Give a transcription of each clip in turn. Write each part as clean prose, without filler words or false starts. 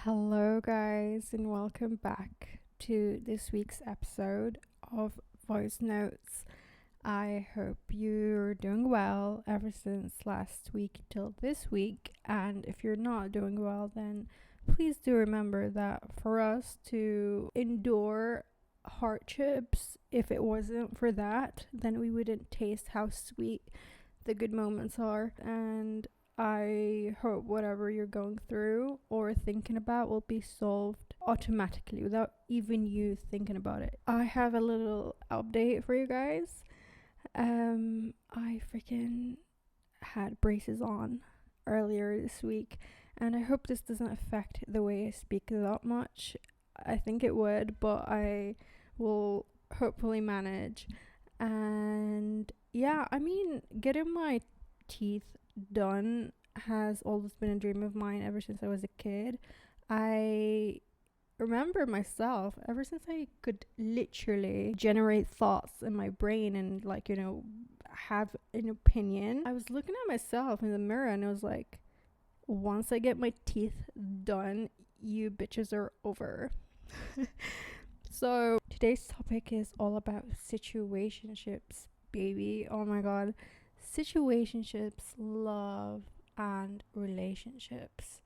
Hello, guys, and welcome back to this week's episode of Voice Notes. I hope you're doing well ever since last week till this week, and if you're not doing well, then please do remember that for us to endure hardships, if it wasn't for that, then we wouldn't taste how sweet the good moments are. And I hope whatever you're going through or thinking about will be solved automatically without even you thinking about it. I have a little update for you guys. I freaking had braces on earlier this week, and I hope this doesn't affect the way I speak that much. I think it would, but I will hopefully manage. And yeah, I mean, getting my teeth done has always been a dream of mine ever since I was a kid. I remember myself ever since I could literally generate thoughts in my brain and have an opinion. I was looking at myself in the mirror and I was like, once I get my teeth done, you bitches are over. So today's topic is all about situationships, baby. Oh my god. Situationships, love, and relationships.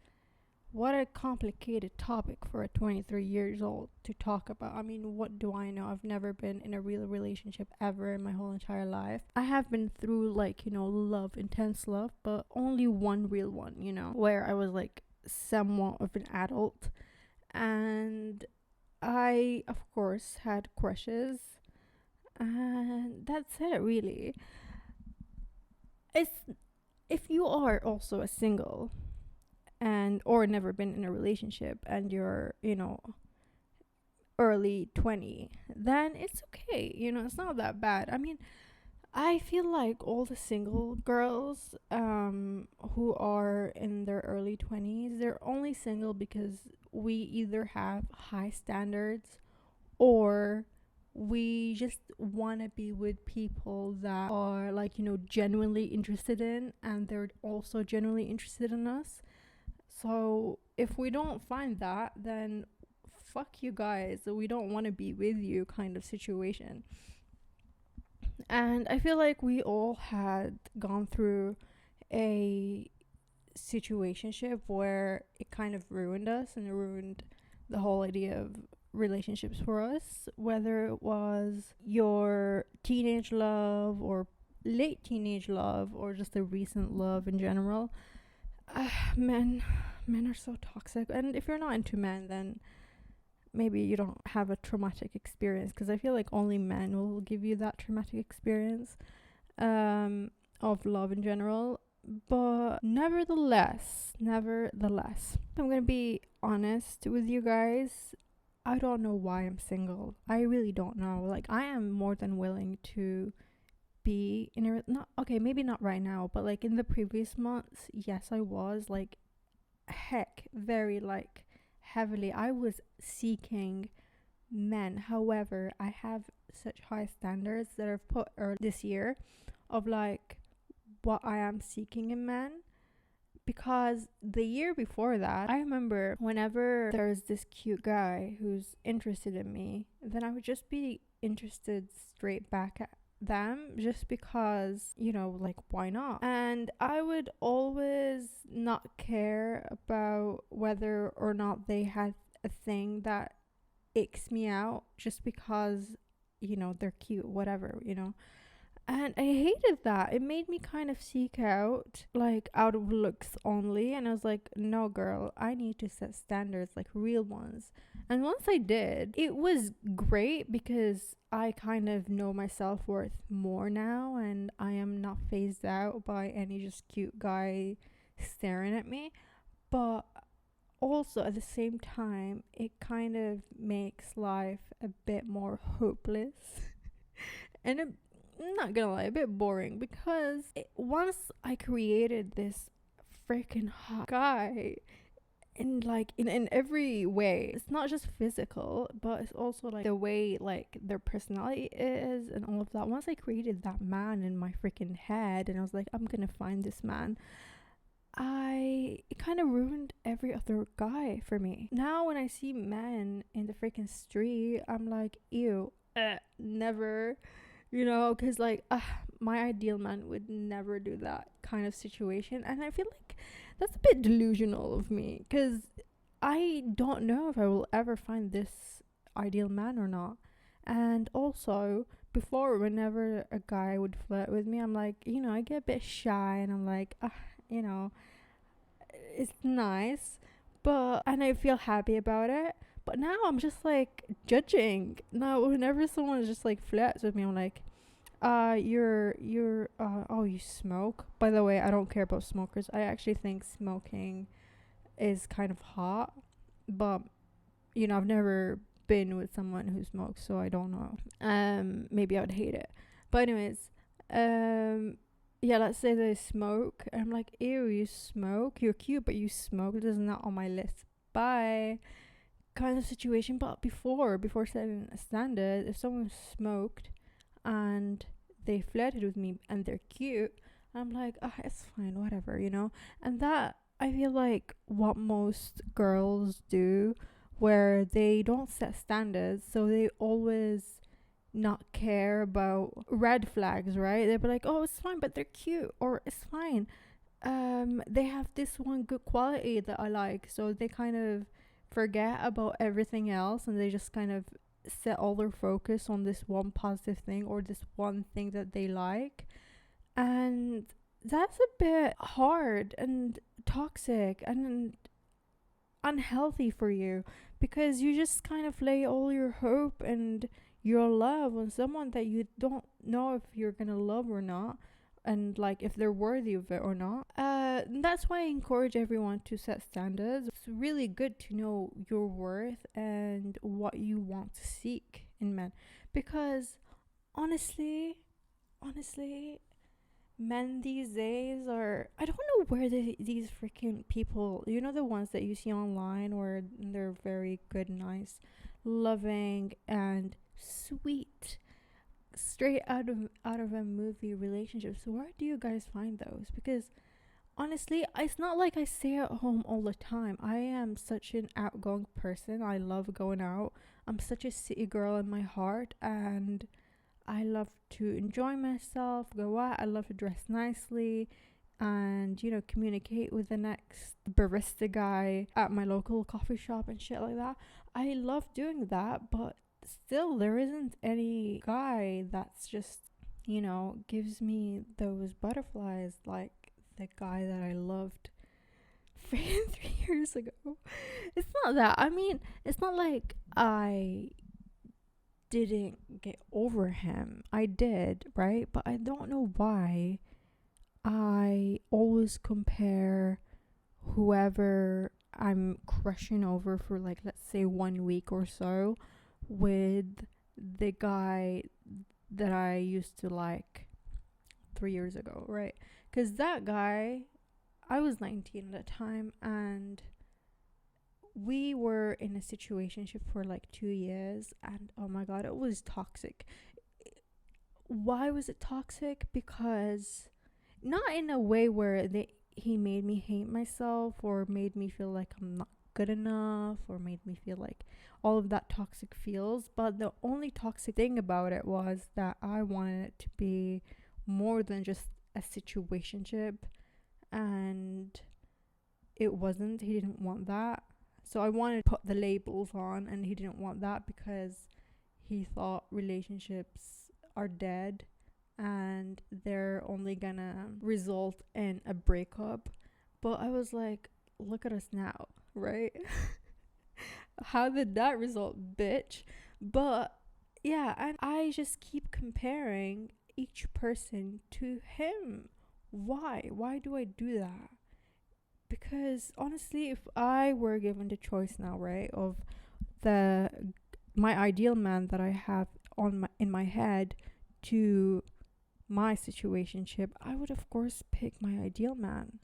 What a complicated topic for a 23 years old to talk about. I mean, what do I know? I've never been in a real relationship ever in my whole entire life. I have been through love, intense love, but only one real one, where I was like somewhat of an adult. And I, of course, had crushes. And that's it, really. If you are also a single and or never been in a relationship and you're early 20, then it's okay, it's not that bad. I mean, I feel like all the single girls who are in their early 20s, they're only single because we either have high standards or we just want to be with people that are genuinely interested in, and they're also genuinely interested in us. So if we don't find that, then fuck you guys, we don't want to be with you kind of situation. And I feel like we all had gone through a situationship where it kind of ruined us and it ruined the whole idea of relationships for us, whether it was your teenage love or late teenage love or just a recent love in general. Men are so toxic, and if you're not into men, then maybe you don't have a traumatic experience, because I feel like only men will give you that traumatic experience of love in general. But nevertheless, I'm gonna be honest with you guys. I don't know why I'm single. I really don't know. Like, I am more than willing to be in a maybe not right now, but like in the previous months, yes, I was like very heavily. I was seeking men. However, I have such high standards that I've put this year of like what I am seeking in men, because the year before that, I remember whenever there's this cute guy who's interested in me, then I would just be interested straight back at them, just because, why not? And I would always not care about whether or not they had a thing that icks me out, just because, they're cute, whatever. And I hated that. It made me kind of seek out, out of looks only. And I was like, no, girl, I need to set standards, like real ones. And once I did, it was great because I kind of know my self-worth more now. And I am not phased out by any just cute guy staring at me. But also at the same time, it kind of makes life a bit more hopeless. And I'm not gonna lie, a bit boring, because once I created this freaking hot guy in every way, it's not just physical, but it's also the way their personality is and all of that. Once I created that man in my freaking head and I was like, I'm gonna find this man, it kind of ruined every other guy for me. Now when I see men in the freaking street, I'm like, ew, never, because like my ideal man would never do that kind of situation, and I feel like that's a bit delusional of me, because I don't know if I will ever find this ideal man or not. And also, before, whenever a guy would flirt with me, I'm like, I get a bit shy, and I'm like, you know, it's nice, but and I feel happy about it. But now I'm just like judging. Now, whenever someone just like flirts with me, I'm like, oh, you smoke. By the way, I don't care about smokers. I actually think smoking is kind of hot, but I've never been with someone who smokes, so I don't know. Maybe I would hate it. But anyways, yeah, let's say they smoke. And I'm like, ew, you smoke? You're cute, but you smoke. This is not on my list. Bye. Kind of situation. But before setting a standard, if someone smoked and they flirted with me and they're cute, I'm like, it's fine, whatever, And that, I feel like what most girls do, where they don't set standards, so they always not care about red flags, right? They'll be like, oh, it's fine, but they're cute, or it's fine. They have this one good quality that I like, so they kind of forget about everything else, and they just kind of set all their focus on this one positive thing or this one thing that they like. And that's a bit hard and toxic and unhealthy for you, because you just kind of lay all your hope and your love on someone that you don't know if you're gonna love or not, and like if they're worthy of it or not. That's why I encourage everyone to set standards. It's really good to know your worth and what you want to seek in men, because honestly, men these days are, I don't know where these freaking people, the ones that you see online where they're very good, nice, loving, and sweet, straight out of a movie relationships. Where do you guys find those? Because honestly, it's not like I stay at home all the time. I am such an outgoing person. I love going out. I'm such a city girl in my heart, and I love to enjoy myself, go out. I love to dress nicely and, communicate with the next barista guy at my local coffee shop and shit like that. I love doing that, but still, there isn't any guy that's just, gives me those butterflies like the guy that I loved 3 years ago. It's not that. I mean, it's not like I didn't get over him. I did, right? But I don't know why I always compare whoever I'm crushing over for, like, let's say 1 week or so with the guy that I used to like 3 years ago, right? Because that guy, I was 19 at the time, and we were in a situationship for like 2 years, and oh my god, it was toxic. Why was it toxic? Because not in a way where he made me hate myself or made me feel like I'm not good enough or made me feel like all of that toxic feels, but the only toxic thing about it was that I wanted it to be more than just a situationship, and it wasn't. He didn't want that. So I wanted to put the labels on, and he didn't want that because he thought relationships are dead and they're only gonna result in a breakup. But I was like, look at us now, right? How did that result, bitch? But yeah, and I just keep comparing each person to him. Why? Why do I do that? Because honestly, if I were given the choice now, right, of the my ideal man that I have in my head to my situationship, I would of course pick my ideal man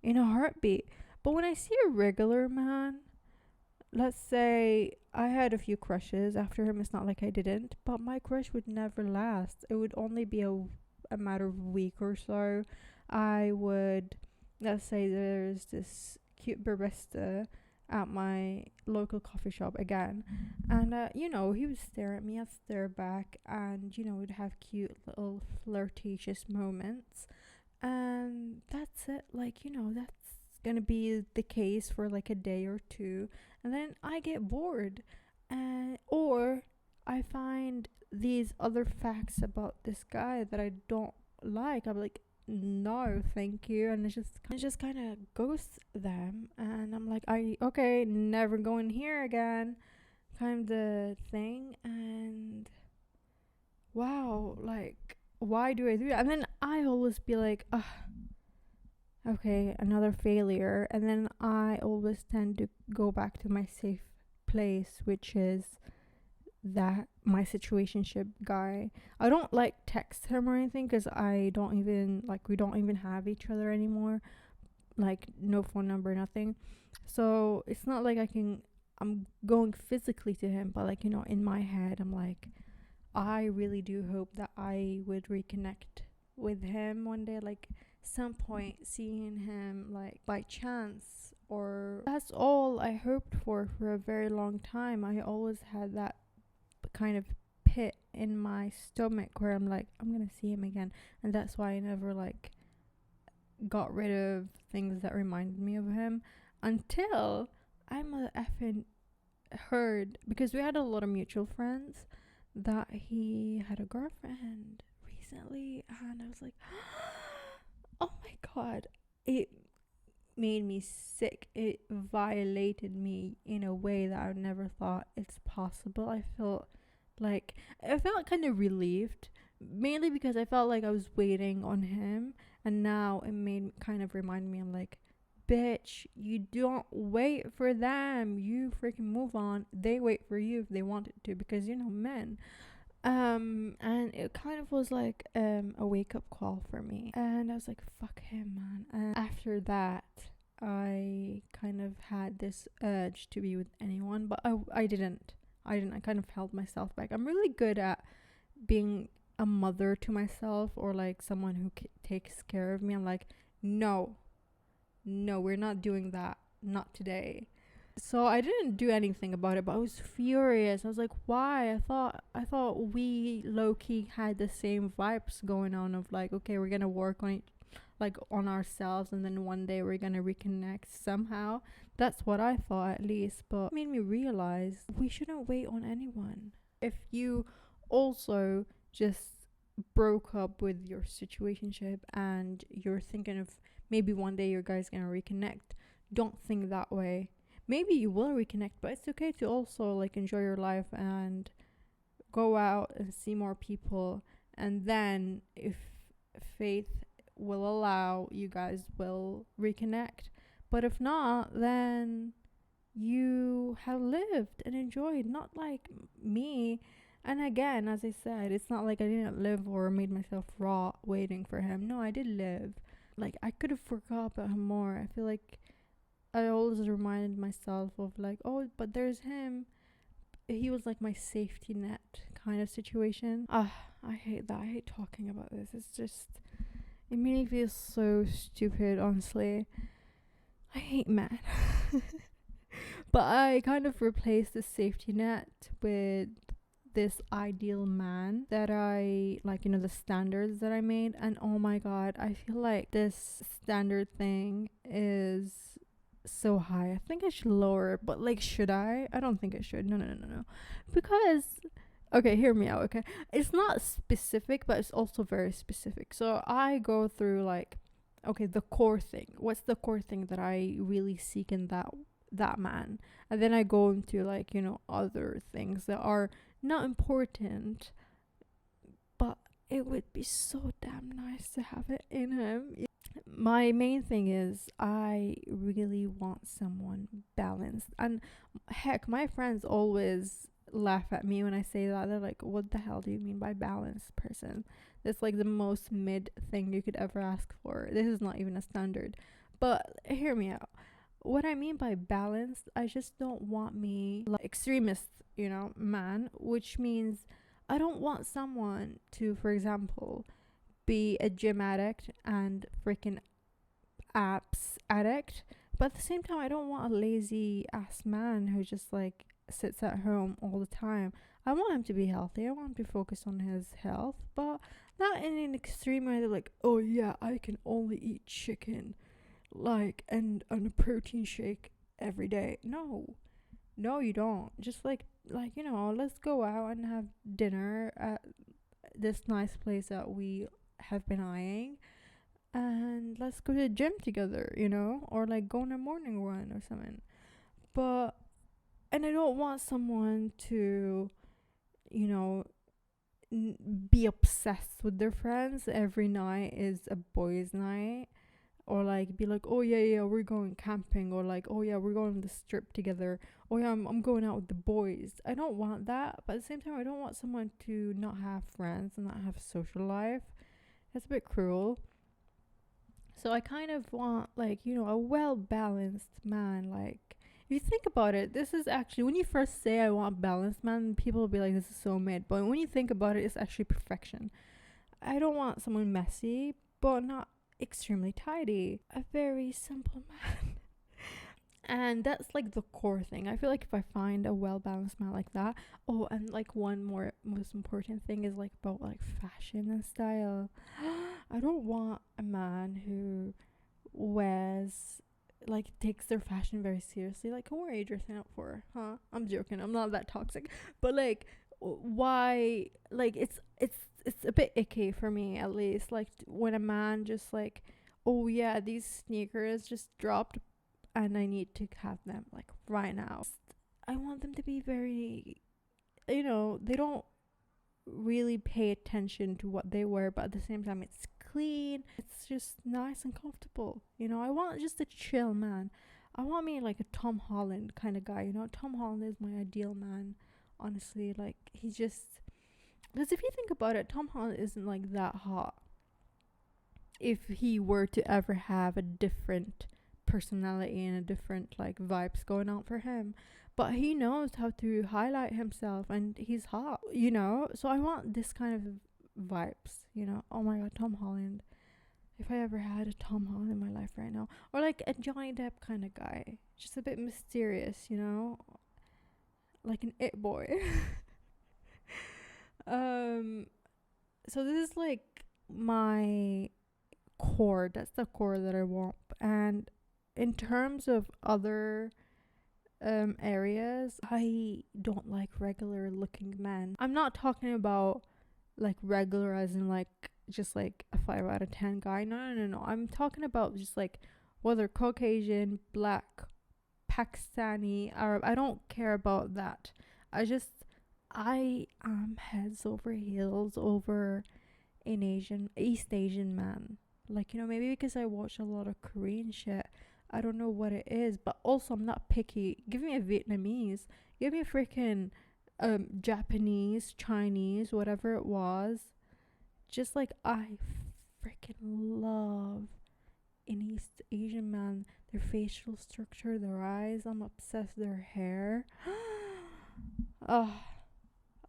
in a heartbeat. But when I see a regular man, let's say I had a few crushes after him, it's not like I didn't, but my crush would never last. It would only be a matter of a week or so. I would let's say there's this cute barista at my local coffee shop again, and he would stare at me, I'd stare back, and we'd have cute little flirtatious moments, and that's it. Like, that's gonna be the case for like a day or two, and then I get bored, and or I find these other facts about this guy that I don't like. I'm like, no, thank you, and it just kind of ghosts them, and I'm like, okay, never going here again, kind of thing, and wow, like, why do I do that? And then I always be like, okay, another failure. And then I always tend to go back to my safe place, which is that my situationship guy. I don't like text him or anything because I don't even we don't even have each other anymore. Like, no phone number, nothing. So it's not like I'm going physically to him, but like, in my head, I'm like, I really do hope that I would reconnect with him one day, like some point, seeing him like by chance, or that's all I hoped for a very long time. I always had that kind of pit in my stomach where I'm like, I'm gonna see him again, and that's why I never like got rid of things that reminded me of him until I'm a effing heard, because we had a lot of mutual friends, that he had a girlfriend recently, and I was like, oh my god, it made me sick. It violated me in a way that I never thought it's possible. I felt kind of relieved, mainly because I felt like I was waiting on him, and now it made kind of remind me, I'm like, bitch, you don't wait for them, you freaking move on. They wait for you if they wanted to, because men. And it kind of was like a wake up call for me, and I was like, fuck him, man. And after that, I kind of had this urge to be with anyone, but I didn't. I kind of held myself back. I'm really good at being a mother to myself, or like someone who takes care of me. I'm like, no, we're not doing that, not today. So I didn't do anything about it, but I was furious. I was like, why? I thought we low key had the same vibes going on, of like, okay, we're gonna work on it, like on ourselves, and then one day we're gonna reconnect somehow. That's what I thought, at least. But it made me realize we shouldn't wait on anyone. If you also just broke up with your situationship and you're thinking of maybe one day your guy's gonna reconnect, don't think that way. Maybe you will reconnect, but it's okay to also like enjoy your life and go out and see more people, and then if faith will allow, you guys will reconnect. But if not, then you have lived and enjoyed, not like me. And again, as I said, it's not like I didn't live or made myself raw waiting for him. No, I did live. Like, I could have forgot about him more. I feel like I always reminded myself of like, oh, but there's him. He was like my safety net kind of situation. I hate that. I hate talking about this. It's just, it made me feel so stupid, honestly. I hate men. But I kind of replaced the safety net with this ideal man that I like, the standards that I made. And oh my god, I feel like this standard thing is so high. I think I should lower it, but like, should I? I don't think I should. No. Because, okay, hear me out, okay? It's not specific, but it's also very specific. So I go through like, okay, the core thing. What's the core thing that I really seek in that man? And then I go into like, other things that are not important, but it would be so damn nice to have it in him. My main thing is I really want someone balanced. And heck, my friends always laugh at me when I say that. They're like, what the hell do you mean by balanced person? That's like the most mid thing you could ever ask for. This is not even a standard. But hear me out. What I mean by balanced, I just don't want me like extremist, man, which means I don't want someone to, for example, be a gym addict and freaking apps addict, but at the same time, I don't want a lazy ass man who just like sits at home all the time. I want him to be healthy. I want him to focus on his health, but not in an extreme way. They're like, oh yeah, I can only eat chicken, like, and a protein shake every day. No, you don't. Just like let's go out and have dinner at this nice place that we have been eyeing, and let's go to the gym together, or like go on a morning run or something. But and I don't want someone to, you know, be obsessed with their friends. Every night is a boys' night, or like be like, oh yeah, we're going camping, or like, oh yeah, we're going on the strip together. Oh yeah, I'm going out with the boys. I don't want that, but at the same time, I don't want someone to not have friends and not have a social life. That's a bit cruel. So I kind of want like, a well balanced man. Like, if you think about it, this is actually, when you first say I want balanced man, people will be like, this is so mid. But when you think about it, it's actually perfection. I don't want someone messy, but not extremely tidy. A very simple man. And that's like the core thing. I feel like if I find a well balanced man like that. Oh, and like one more most important thing is like about like fashion and style. I don't want a man who wears, like, takes their fashion very seriously. Like, who are you dressing up for? Huh? I'm joking. I'm not that toxic. But like, why? Like, it's a bit icky for me, at least. Like, when a man just like, oh yeah, these sneakers just dropped and I need to have them like right now. I want them to be very, they don't really pay attention to what they wear, but at the same time, it's clean. It's just nice and comfortable. I want just a chill man. I want me like a Tom Holland kind of guy. Tom Holland is my ideal man. Honestly, like, he's just, because if you think about it, Tom Holland isn't like that hot. If he were to ever have a different personality and a different like vibes going on for him, but he knows how to highlight himself and he's hot, so I want this kind of vibes. Oh my god, Tom Holland. If I ever had a Tom Holland in my life right now, or like a Johnny Depp kind of guy, just a bit mysterious, like an it boy. So this is like my core. That's the core that I want. And in terms of other areas, I don't like regular looking men. I'm not talking about like regular as in like just like a 5 out of 10 guy. No. I'm talking about just like whether Caucasian, black, Pakistani, Arab. I don't care about that. I am heads over heels over an East Asian man. Like, maybe because I watch a lot of Korean shit. I don't know what it is, but also I'm not picky. Give me a Vietnamese. Give me a freaking Japanese, Chinese, whatever it was. Just like, I freaking love an East Asian man. Their facial structure, their eyes. I'm obsessed with their hair.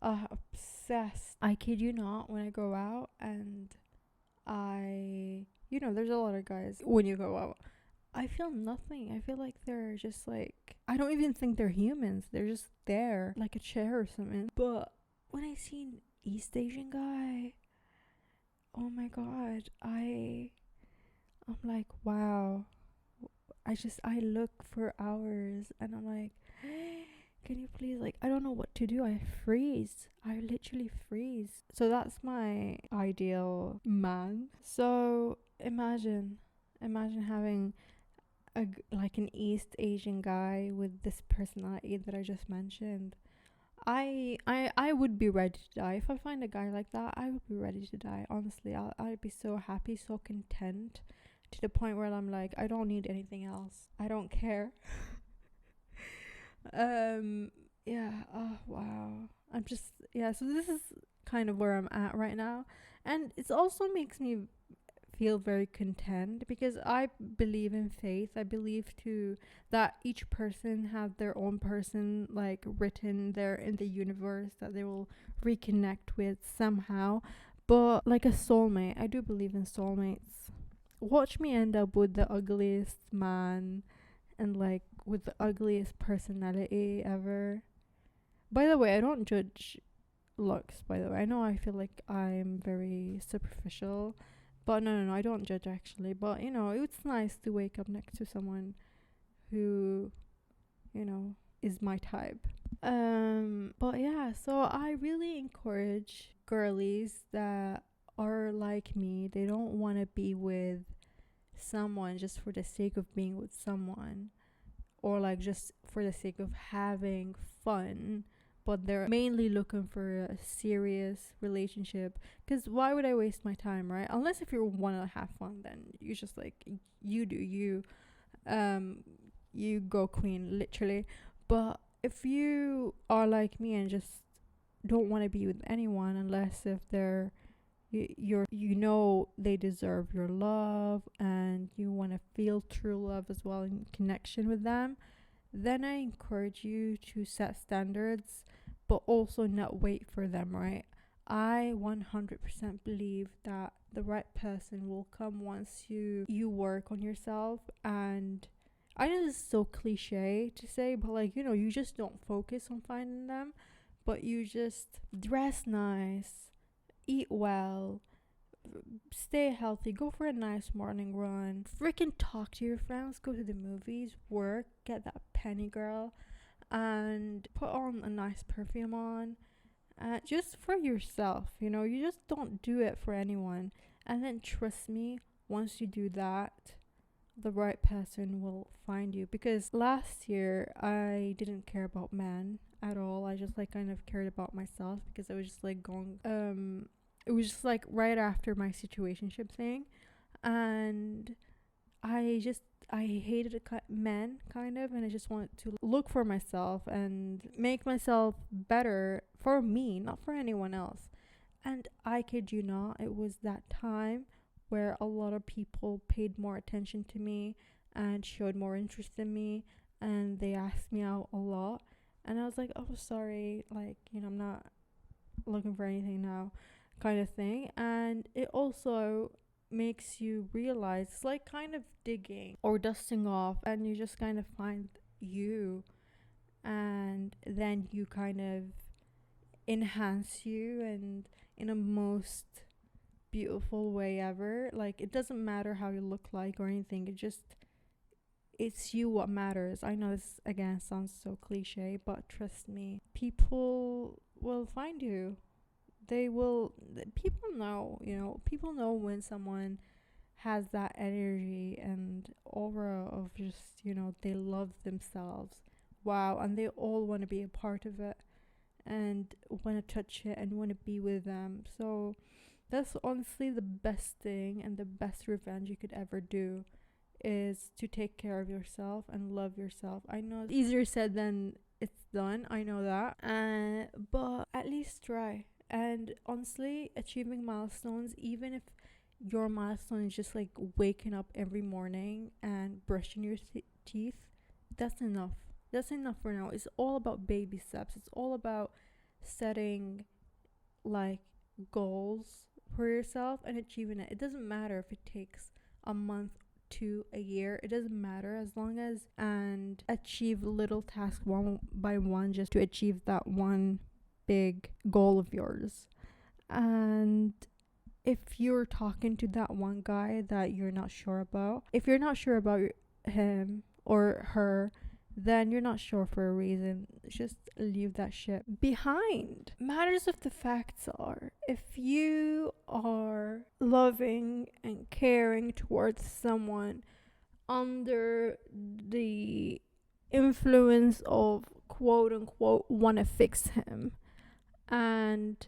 Obsessed. I kid you not, when I go out and there's a lot of guys when you go out, I feel nothing. I feel like they're just like, I don't even think they're humans. They're just there, like a chair or something. But when I see an East Asian guy, oh my god, I'm like, wow. I look for hours and I'm like, can you please, like, I don't know what to do. I freeze. I literally freeze. So that's my ideal man. So imagine having an East Asian guy with this personality that I just mentioned. I would be ready to die. If I find a guy like that, I would be ready to die. Honestly, I'd be so happy, so content, to the point where I'm like, I don't need anything else. I don't care. Yeah. Oh wow. So this is kind of where I'm at right now, and it also makes me feel very content because I believe in faith. I believe too that each person have their own person like written there in the universe that they will reconnect with somehow. But like a soulmate, I do believe in soulmates. watch me end up with the ugliest man and like with the ugliest personality ever. By the way, I don't judge looks, by the way. I know I feel like I'm very superficial, but no, I don't judge actually. But it's nice to wake up next to someone who, is my type. But yeah, so I really encourage girlies that are like me. They don't want to be with someone just for the sake of being with someone, or like just for the sake of having fun, but they're mainly looking for a serious relationship. Because why would I waste my time, right? Unless if you want to have fun, then you just like, you do you. You go queen, literally. But if you are like me and just don't want to be with anyone unless if they're they deserve your love and you want to feel true love as well in connection with them, then I encourage you to set standards, but also not wait for them, right? I 100% believe that the right person will come once you work on yourself. And I know this is so cliche to say, but like, you just don't focus on finding them, but you just dress nice, eat well, stay healthy, go for a nice morning run, freaking talk to your friends, go to the movies, work, get that penny girl, and put on a nice perfume on, just for yourself. You just don't do it for anyone. And then trust me, once you do that, the right person will find you. Because last year I didn't care about men at all. I just like kind of cared about myself, because I was just like going it was just like right after my situationship thing, and I hated men kind of, and I just wanted to look for myself and make myself better for me, not for anyone else. And I kid you not, it was that time where a lot of people paid more attention to me and showed more interest in me, and they asked me out a lot. And I was like, oh, sorry, like, I'm not looking for anything now, kind of thing. And it also makes you realize it's like kind of digging or dusting off, and you just kind of find you, and then you kind of enhance you, and in a most beautiful way ever. Like, it doesn't matter how you look like or anything, it's you what matters. I know this again sounds so cliche, but trust me, people will find you. People know, people know when someone has that energy and aura of just, they love themselves. Wow. And they all want to be a part of it and want to touch it and want to be with them. So that's honestly the best thing and the best revenge you could ever do, is to take care of yourself and love yourself. I know it's easier said than it's done. I know that. But at least try. And honestly, achieving milestones, even if your milestone is just like waking up every morning and brushing your teeth, that's enough. That's enough for now. It's all about baby steps. It's all about setting like goals for yourself and achieving it. It doesn't matter if it takes a month to a year. It doesn't matter, as long as and achieve little tasks one by one, just to achieve that one big goal of yours. And if you're talking to that one guy that you're not sure about, if you're not sure about him or her, then you're not sure for a reason. Just leave that shit behind. Matters of the facts are, if you are loving and caring towards someone under the influence of quote unquote wanna fix him, and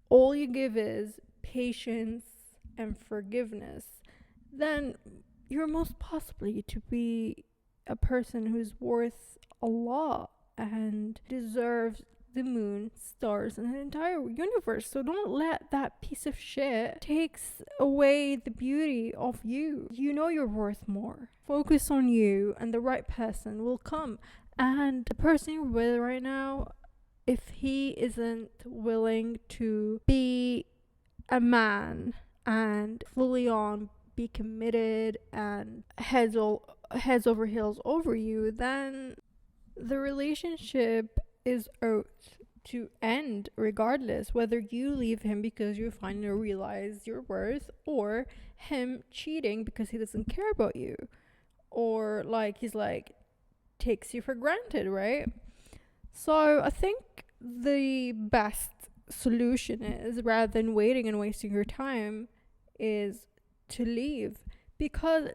all you give is patience and forgiveness, then you're most possibly to be a person who's worth a lot and deserves the moon, stars, and the entire universe. So don't let that piece of shit takes away the beauty of you. You know you're worth more. Focus on you, and the right person will come. And the person you're with right now, if he isn't willing to be a man and fully on be committed and heads over heels over you, then the relationship is out to end regardless, whether you leave him because you finally realize your worth, or him cheating because he doesn't care about you, or like he's like takes you for granted, right? So I think the best solution is, rather than waiting and wasting your time, is to leave. Because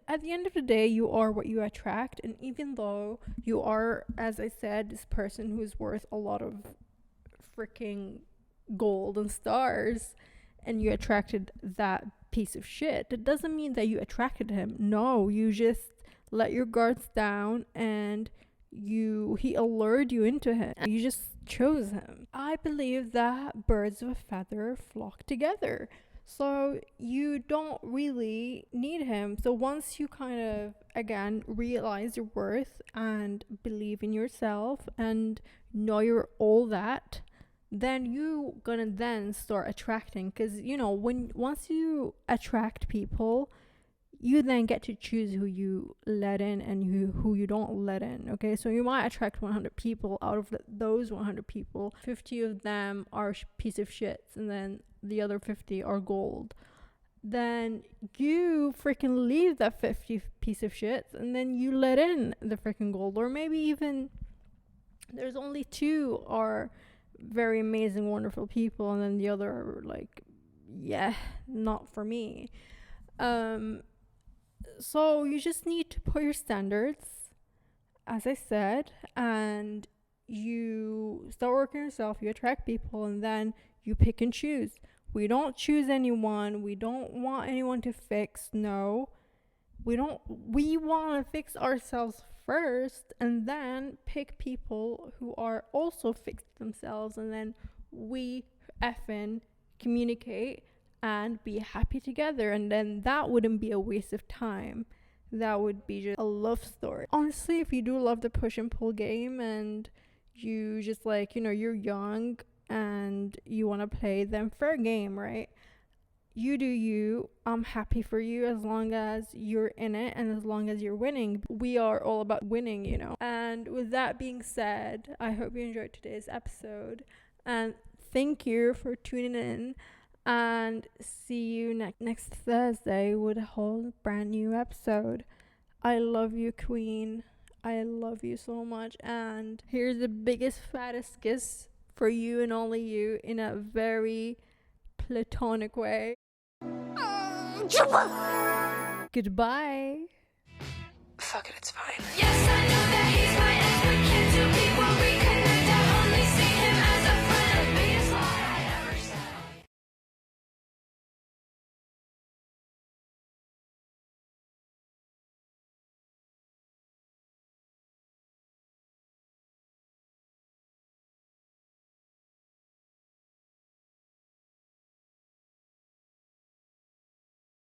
at the end of the day, you are what you attract. And even though you are, as I said, this person who's worth a lot of freaking gold and stars, and you attracted that piece of shit, that doesn't mean that you attracted him. No, you just let your guards down, and he allured you into him. You just chose him. I believe that birds of a feather flock together. So you don't really need him. So once you kind of, again, realize your worth and believe in yourself and know you're all that, then you gonna then start attracting. Because, you know, once you attract people, you then get to choose who you let in and who you don't let in. Okay, so you might attract 100 people. Out of those 100 people, 50 of them are piece of shits, and then the other 50 are gold. Then you freaking leave that 50 piece of shits, and then you let in the freaking gold. Or maybe even there's only 2 are very amazing, wonderful people, and then the other are like, yeah, not for me. So you just need to put your standards, as I said, and you start working yourself, you attract people, and then you pick and choose. We don't choose anyone. We don't want anyone to fix. No. We want to fix ourselves first, and then pick people who are also fixed themselves, and then we effing communicate and be happy together. And then that wouldn't be a waste of time. That would be just a love story. Honestly, if you do love the push and pull game, and you just like, you know, you're young and you want to play, then fair game, right? You do you. I'm happy for you as long as you're in it and as long as you're winning. We are all about winning, you know. And with that being said, I hope you enjoyed today's episode, and thank you for tuning in. And see you next Thursday with a whole brand new episode. I love you, Queen. I love you so much. And here's the biggest, fattest kiss for you and only you, in a very platonic way. Goodbye. Fuck it, it's fine. Yes, I